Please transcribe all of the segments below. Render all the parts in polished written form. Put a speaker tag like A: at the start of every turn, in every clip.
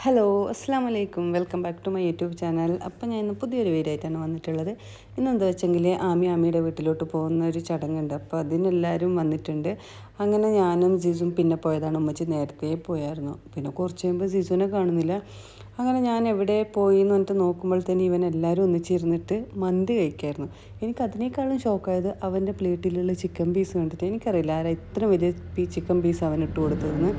A: Hello അസ്സലാമു അലൈക്കും welcome back to my YouTube channel. അപ്പോൾ ഞാൻ ഇന്ന് പുതിയൊരു വീഡിയോ ആയിട്ടാണ് വന്നിട്ടുള്ളത്. ഇന്നെന്താ വെച്ചെങ്കിൽ ആമിയുടെ വീട്ടിലോട്ട് പോകുന്ന ഒരു ചടങ്ങുണ്ട്. അപ്പോൾ അതിനെല്ലാവരും വന്നിട്ടുണ്ട്. അങ്ങനെ ഞാനും ജിസും പിന്നെ പോയതാണ്. ഉമ്മച്ചി നേരത്തെ പോയായിരുന്നു. പിന്നെ കുറച്ച് കഴിയുമ്പോൾ ജിസുവിനെ കാണുന്നില്ല. അങ്ങനെ ഞാൻ എവിടെ പോയി എന്ന് പറഞ്ഞിട്ട് നോക്കുമ്പോഴത്തേന് ഇവൻ എല്ലാവരും ഒന്നിച്ചിരുന്നിട്ട് മന്തി കഴിക്കായിരുന്നു. എനിക്കതിനേക്കാളും ഷോക്കായത് അവൻ്റെ പ്ലേറ്റിലുള്ള ചിക്കൻ പീസ് കണ്ടിട്ട്. എനിക്കറിയില്ല ആരാ ഇത്ര വലിയ ചിക്കൻ പീസ് അവൻ ഇട്ട് കൊടുത്തതെന്ന്.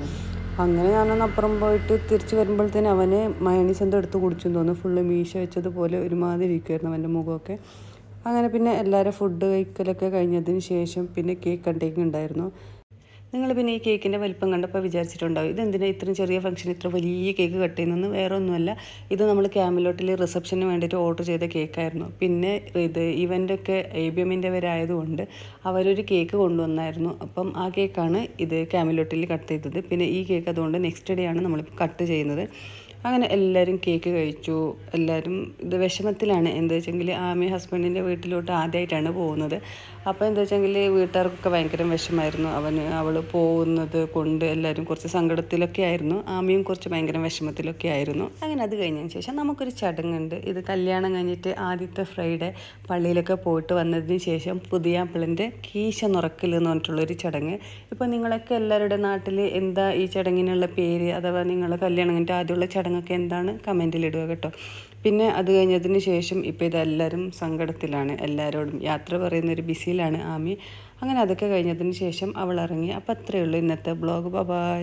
A: അങ്ങനെ ഞാനൊന്ന് അപ്പുറം പോയിട്ട് തിരിച്ച് വരുമ്പോഴത്തേന് അവന് മയണീസ് എന്തോ എടുത്ത് കുടിച്ചെന്ന് തോന്നുന്നു. ഫുള്ള് മീശ വെച്ചതുപോലെ ഒരുമാതിരി ഇരിക്കുമായിരുന്നു അവൻ്റെ മുഖമൊക്കെ. അങ്ങനെ പിന്നെ എല്ലാവരും ഫുഡ് കഴിക്കലൊക്കെ കഴിഞ്ഞതിന് ശേഷം പിന്നെ കേക്ക് കട്ടിങ് ഉണ്ടായിരുന്നു. നിങ്ങൾ പിന്നെ ഈ കേക്കിൻ്റെ വലിപ്പം കണ്ടപ്പോൾ വിചാരിച്ചിട്ടുണ്ടാവും ഇതെന്തിനാണ് ഇത്രയും ചെറിയ ഫംഗ്ഷൻ ഇത്ര വലിയ കേക്ക് കട്ട് ചെയ്യുന്നതെന്ന്. വേറെ ഒന്നുമല്ല, ഇത് നമ്മൾ ക്യാമിലോട്ടിൽ റിസപ്ഷന് വേണ്ടിയിട്ട് ഓർഡർ ചെയ്ത കേക്കായിരുന്നു. പിന്നെ ഇത് ഇവൻ്റെയൊക്കെ ABMൻ്റെ വരായതുകൊണ്ട് അവരൊരു കേക്ക് കൊണ്ടുവന്നായിരുന്നു. അപ്പം ആ കേക്കാണ് ഇത് ക്യാമിലോട്ടിൽ കട്ട് ചെയ്തത്. പിന്നെ ഈ കേക്ക് അതുകൊണ്ട് നെക്സ്റ്റ് ഡേ ആണ് നമ്മൾ കട്ട് ചെയ്യുന്നത്. അങ്ങനെ എല്ലാവരും കേക്ക് കഴിച്ചു. എല്ലാവരും ഇത് വിഷമത്തിലാണ്. എന്താ വെച്ചെങ്കിൽ ആമി ഹസ്ബൻഡിൻ്റെ വീട്ടിലോട്ട് ആദ്യമായിട്ടാണ് പോകുന്നത്. അപ്പോൾ എന്താ വെച്ചെങ്കിൽ വീട്ടുകാർക്കൊക്കെ ഭയങ്കര വിഷമമായിരുന്നു. അവൾ പോകുന്നത് കൊണ്ട് എല്ലാവരും കുറച്ച് സങ്കടത്തിലൊക്കെ ആയിരുന്നു. ആമിയും കുറച്ച് ഭയങ്കര വിഷമത്തിലൊക്കെ ആയിരുന്നു. അങ്ങനെ അത് കഴിഞ്ഞതിന് ശേഷം നമുക്കൊരു ചടങ്ങുണ്ട്. ഇത് കല്യാണം കഴിഞ്ഞിട്ട് ആദ്യത്തെ ഫ്രൈഡേ പള്ളിയിലൊക്കെ പോയിട്ട് വന്നതിന് ശേഷം പുതിയാപ്പിളിൻ്റെ കീശ നുറക്കൽ എന്ന് പറഞ്ഞിട്ടുള്ളൊരു ചടങ്ങ്. ഇപ്പോൾ നിങ്ങളൊക്കെ എല്ലാവരുടെ നാട്ടിൽ എന്താ ഈ ചടങ്ങിനുള്ള പേര്, അഥവാ നിങ്ങൾ കല്യാണം കഴിഞ്ഞിട്ട് ആദ്യമുള്ള ചടങ്ങൊക്കെ എന്താണ് കമൻറ്റിലിടുക കേട്ടോ. പിന്നെ അത് കഴിഞ്ഞതിന് ശേഷം ഇപ്പോൾ ഇതെല്ലാവരും സങ്കടത്തിലാണ്. എല്ലാവരോടും യാത്ര പറയുന്നൊരു ബിസിയിലാണ് ആമി. അങ്ങനെ അതൊക്കെ കഴിഞ്ഞതിന് ശേഷം അവൾ ഇറങ്ങി. അപ്പോൾ അത്രയേ ഉള്ളൂ ഇന്നത്തെ ബ്ലോഗ്. ബൈ.